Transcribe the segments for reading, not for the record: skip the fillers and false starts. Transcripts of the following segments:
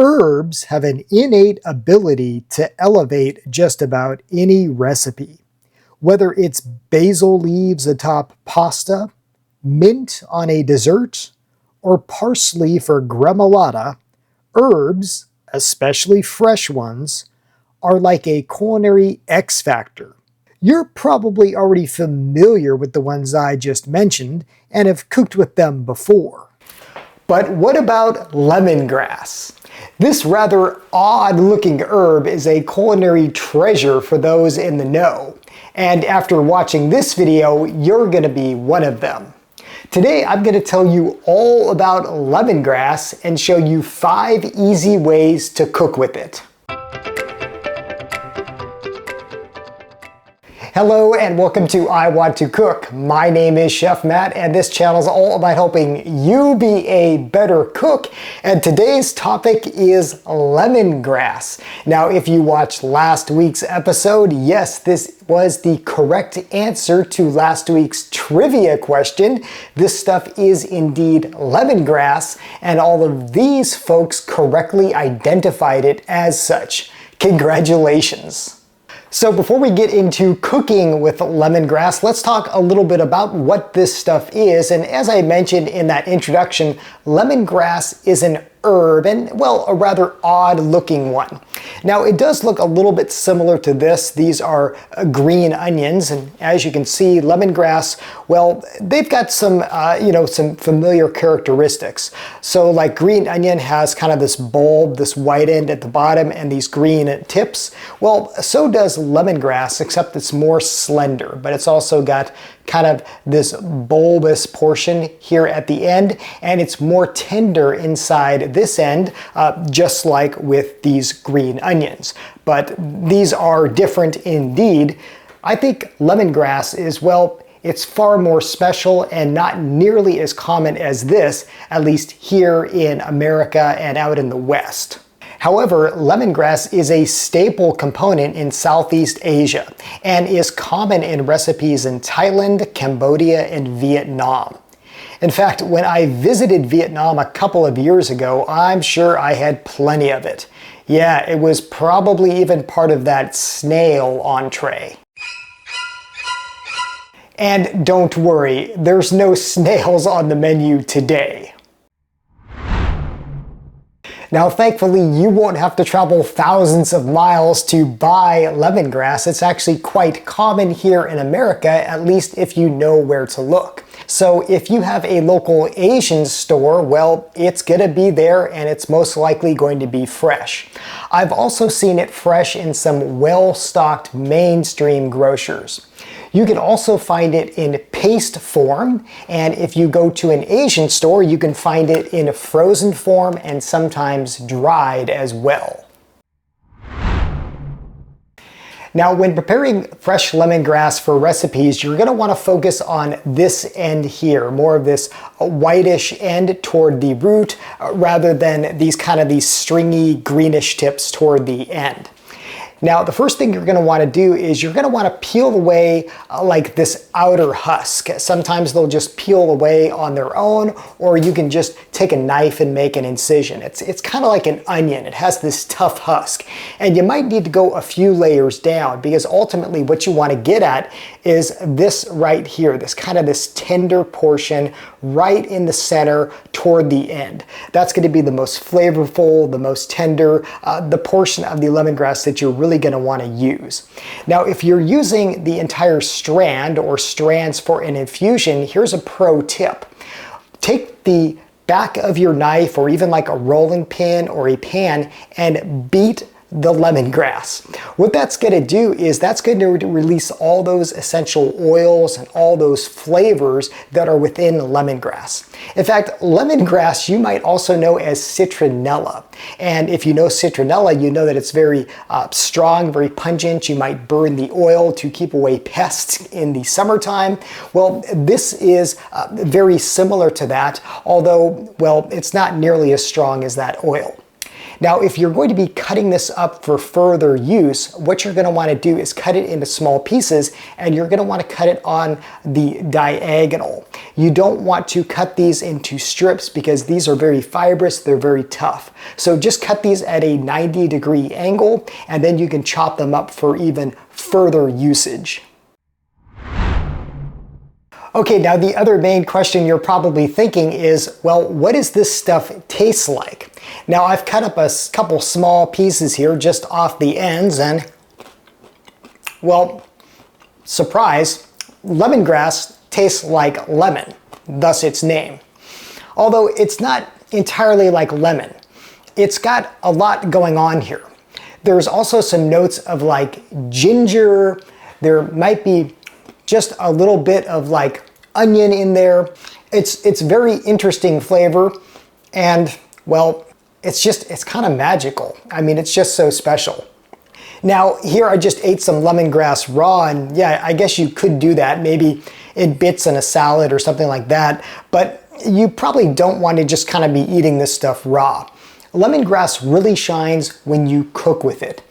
Herbs have an innate ability to elevate just about any recipe. Whether it's basil leaves atop pasta, mint on a dessert, or parsley for gremolata, herbs, especially fresh ones, are like a culinary X factor. You're probably already familiar with the ones I just mentioned and have cooked with them before. But what about lemongrass? This rather odd-looking herb is a culinary treasure for those in the know. And after watching this video, you're going to be one of them. Today, I'm going to tell you all about lemongrass and show you 5 easy ways to cook with it. Hello and welcome to I Want to Cook. My name is Chef Matt and this channel is all about helping you be a better cook. And today's topic is lemongrass. Now, if you watched last week's episode, yes, this was the correct answer to last week's trivia question. This stuff is indeed lemongrass, and all of these folks correctly identified it as such. Congratulations. So before we get into cooking with lemongrass, let's talk a little bit about what this stuff is. And as I mentioned in that introduction, lemongrass is an herb, and well, a rather odd looking one. Now it does look a little bit similar to this. These are green onions, and as you can see, lemongrass, well, they've got some some familiar characteristics. So like green onion has kind of this bulb, this white end at the bottom, and these green tips. Well, so does lemongrass, except it's more slender, but it's also got kind of this bulbous portion here at the end, and it's more tender inside this end, just like with these green onions. But these are different indeed. I think lemongrass is, well, it's far more special and not nearly as common as this, at least here in America and out in the West. However, lemongrass is a staple component in Southeast Asia and is common in recipes in Thailand, Cambodia, and Vietnam. In fact, when I visited Vietnam a couple of years ago, I'm sure I had plenty of it. Yeah, it was probably even part of that snail entree. And don't worry, there's no snails on the menu today. Now, thankfully, you won't have to travel thousands of miles to buy lemongrass. It's actually quite common here in America, at least if you know where to look. So if you have a local Asian store, well, it's gonna be there and it's most likely going to be fresh. I've also seen it fresh in some well-stocked mainstream grocers. You can also find it in paste form, and if you go to an Asian store, you can find it in frozen form and sometimes dried as well. Now, when preparing fresh lemongrass for recipes, you're going to want to focus on this end here, more of this whitish end toward the root, rather than these stringy greenish tips toward the end. Now, the first thing you're going to want to do is you're going to want to peel away like this outer husk. Sometimes they'll just peel away on their own, or you can just take a knife and make an incision. It's kind of like an onion. It has this tough husk, and you might need to go a few layers down, because ultimately what you want to get at is this right here, this tender portion right in the center toward the end. That's going to be the most flavorful, the most tender, the portion of the lemongrass that you're really going to want to use. Now, if you're using the entire strand or strands for an infusion, here's a pro tip. Take the back of your knife or even like a rolling pin or a pan and beat the lemongrass. What that's going to do is that's going to release all those essential oils and all those flavors that are within lemongrass. In fact, lemongrass you might also know as citronella. And if you know citronella, you know that it's very strong, very pungent. You might burn the oil to keep away pests in the summertime. Well, this is very similar to that, although, well, it's not nearly as strong as that oil. Now, if you're going to be cutting this up for further use, what you're going to want to do is cut it into small pieces, and you're going to want to cut it on the diagonal. You don't want to cut these into strips because these are very fibrous, they're very tough. So just cut these at a 90-degree angle, and then you can chop them up for even further usage. Okay, now the other main question you're probably thinking is, well, what does this stuff taste like? Now, I've cut up a couple small pieces here just off the ends, and, well, surprise, lemongrass tastes like lemon, thus its name. Although it's not entirely like lemon. It's got a lot going on here. There's also some notes of like ginger. There might be just a little bit of like onion in there. It's very interesting flavor, and well, it's kind of magical. I mean, it's just so special. Now here I just ate some lemongrass raw, and yeah, I guess you could do that, maybe in bits in a salad or something like that, but you probably don't want to just kind of be eating this stuff raw. Lemongrass really shines when you cook with it.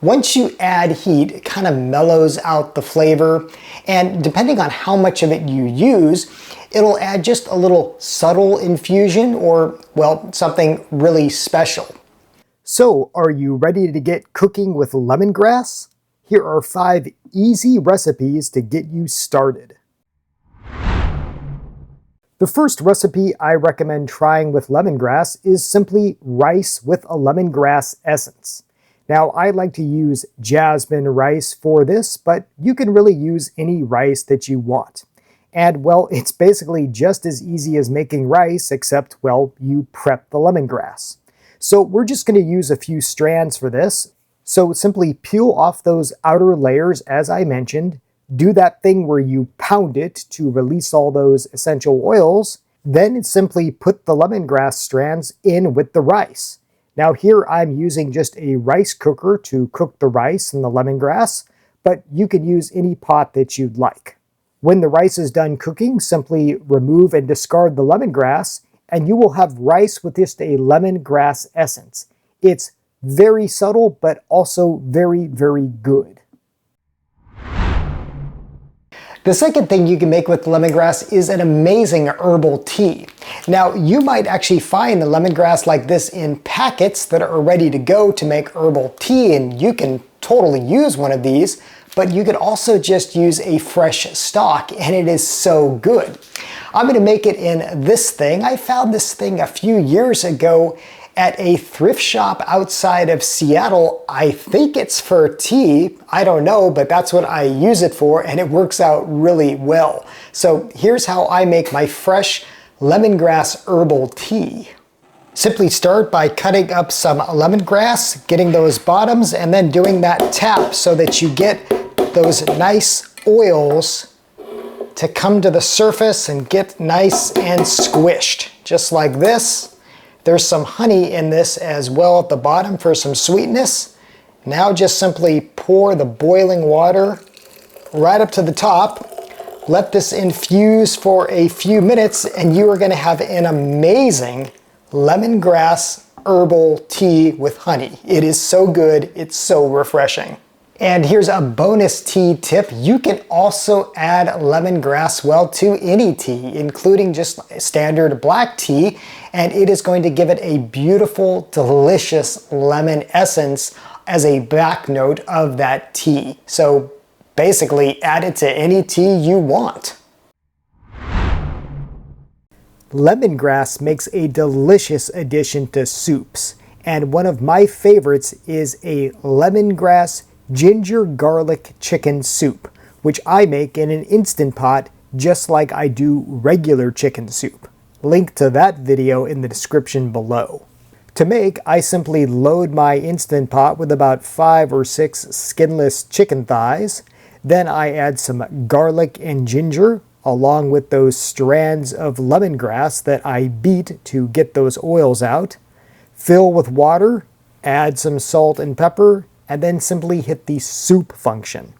Once you add heat, it kind of mellows out the flavor, and depending on how much of it you use, it'll add just a little subtle infusion or, well, something really special. So, are you ready to get cooking with lemongrass? Here are 5 easy recipes to get you started. The first recipe I recommend trying with lemongrass is simply rice with a lemongrass essence. Now, I like to use jasmine rice for this, but you can really use any rice that you want. And, well, it's basically just as easy as making rice, except, well, you prep the lemongrass. So we're just going to use a few strands for this. So simply peel off those outer layers, as I mentioned, do that thing where you pound it to release all those essential oils, then simply put the lemongrass strands in with the rice. Now here I'm using just a rice cooker to cook the rice and the lemongrass, but you can use any pot that you'd like. When the rice is done cooking, simply remove and discard the lemongrass, and you will have rice with just a lemongrass essence. It's very subtle, but also very, very good. The second thing you can make with lemongrass is an amazing herbal tea. Now, you might actually find the lemongrass like this in packets that are ready to go to make herbal tea, and you can totally use one of these, but you could also just use a fresh stalk, and it is so good. I'm going to make it in this thing. I found this thing a few years ago at a thrift shop outside of Seattle. I think it's for tea. I don't know, but that's what I use it for, and it works out really well. So here's how I make my fresh lemongrass herbal tea. Simply start by cutting up some lemongrass, getting those bottoms, and then doing that tap so that you get those nice oils to come to the surface and get nice and squished, just like this. There's some honey in this as well at the bottom for some sweetness. Now just simply pour the boiling water right up to the top. Let this infuse for a few minutes, and you are going to have an amazing lemongrass herbal tea with honey. It is so good, it's so refreshing. And here's a bonus tea tip. You can also add lemongrass, well, to any tea, including just standard black tea, and it is going to give it a beautiful, delicious lemon essence as a back note of that tea. So basically, add it to any tea you want. Lemongrass makes a delicious addition to soups, and one of my favorites is a lemongrass ginger garlic chicken soup, which I make in an Instant Pot just like I do regular chicken soup. Link to that video in the description below. To make, I simply load my Instant Pot with about 5 or 6 skinless chicken thighs. Then I add some garlic and ginger along with those strands of lemongrass that I beat to get those oils out. Fill with water, add some salt and pepper, and then simply hit the soup function.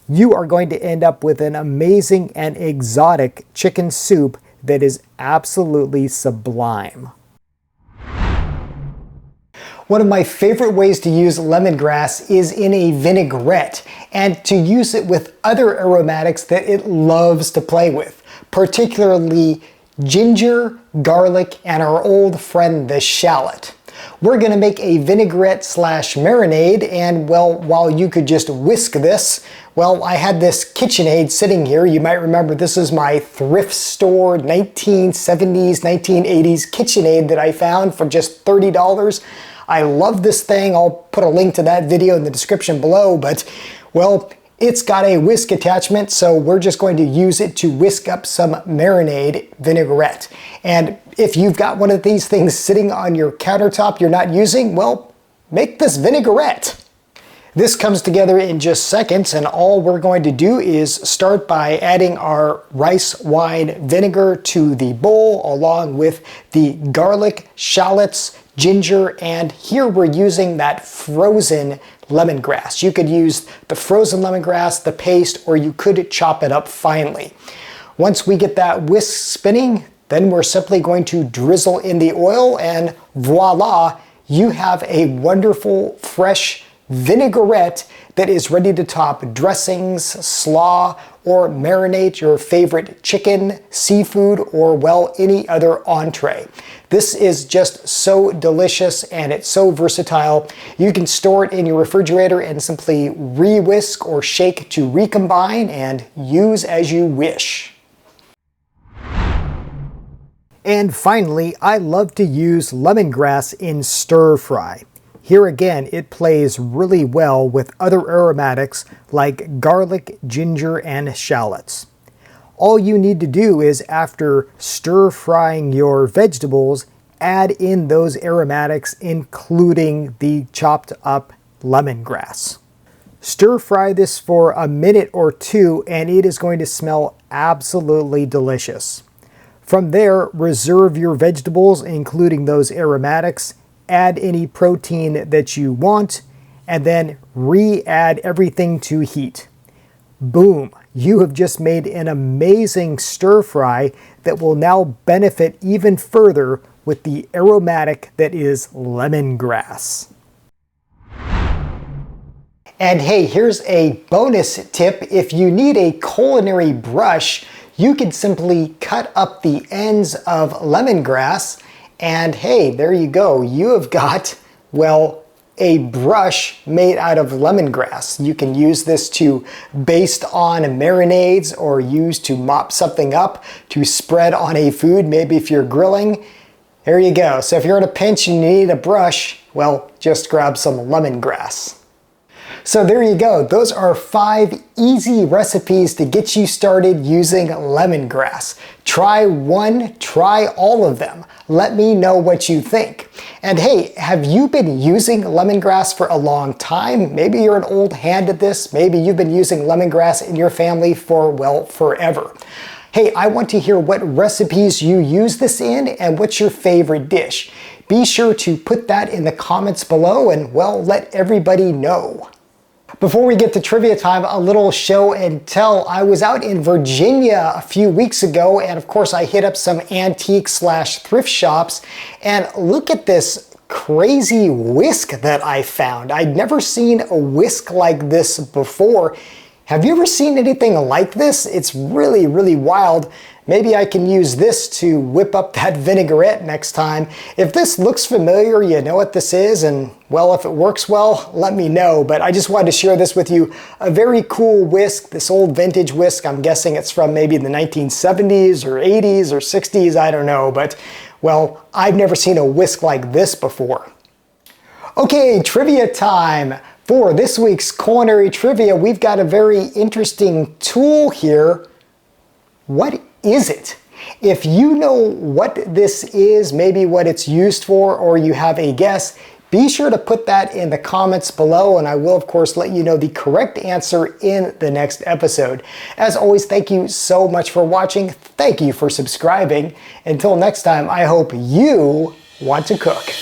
You are going to end up with an amazing and exotic chicken soup that is absolutely sublime. One of my favorite ways to use lemongrass is in a vinaigrette, and to use it with other aromatics that it loves to play with, particularly ginger, garlic, and our old friend the shallot. We're gonna make a vinaigrette slash marinade, and well, while you could just whisk this, well, I had this KitchenAid sitting here. You might remember this is my thrift store 1970s, 1980s KitchenAid that I found for just $30. I love this thing. I'll put a link to that video in the description below, but well, it's got a whisk attachment, so we're just going to use it to whisk up some marinade vinaigrette. And if you've got one of these things sitting on your countertop you're not using, well, make this vinaigrette. This comes together in just seconds, and all we're going to do is start by adding our rice wine vinegar to the bowl, along with the garlic, shallots, ginger, and here we're using that frozen lemongrass. You could use the frozen lemongrass, the paste, or you could chop it up finely. Once we get that whisk spinning, then we're simply going to drizzle in the oil, and voila, you have a wonderful fresh vinaigrette that is ready to top dressings, slaw, or marinate your favorite chicken, seafood, or well, any other entree. This is just so delicious and it's so versatile. You can store it in your refrigerator and simply re-whisk or shake to recombine and use as you wish. And finally, I love to use lemongrass in stir fry. Here again, it plays really well with other aromatics like garlic, ginger, and shallots. All you need to do is, after stir frying your vegetables, add in those aromatics, including the chopped up lemongrass. Stir fry this for a minute or two and it is going to smell absolutely delicious. From there, reserve your vegetables, including those aromatics, add any protein that you want, and then re-add everything to heat. Boom! You have just made an amazing stir fry that will now benefit even further with the aromatic that is lemongrass. And hey, here's a bonus tip. If you need a culinary brush, you can simply cut up the ends of lemongrass, and hey, there you go. You have got, well, a brush made out of lemongrass. You can use this to baste on marinades or use to mop something up, to spread on a food, maybe if you're grilling. There you go. So if you're in a pinch and you need a brush, well, just grab some lemongrass. So there you go. Those are 5 easy recipes to get you started using lemongrass. Try one, try all of them. Let me know what you think. And hey, have you been using lemongrass for a long time? Maybe you're an old hand at this. Maybe you've been using lemongrass in your family for, well, forever. Hey, I want to hear what recipes you use this in and what's your favorite dish. Be sure to put that in the comments below and, well, let everybody know. Before we get to trivia time, a little show and tell. I was out in Virginia a few weeks ago, and of course I hit up some antique slash thrift shops, and look at this crazy whisk that I found. I'd never seen a whisk like this before. Have you ever seen anything like this? It's really, really wild. Maybe I can use this to whip up that vinaigrette next time. If this looks familiar, you know what this is, and well, if it works well, let me know. But I just wanted to share this with you. A very cool whisk, this old vintage whisk. I'm guessing it's from maybe the 1970s or 80s or 60s, I don't know. But well, I've never seen a whisk like this before. Okay, trivia time. For this week's culinary trivia, we've got a very interesting tool here. What is it? If you know what this is, maybe what it's used for, or you have a guess, be sure to put that in the comments below, and I will of course let you know the correct answer in the next episode. As always, thank you so much for watching. Thank you for subscribing. Until next time, I hope you want to cook.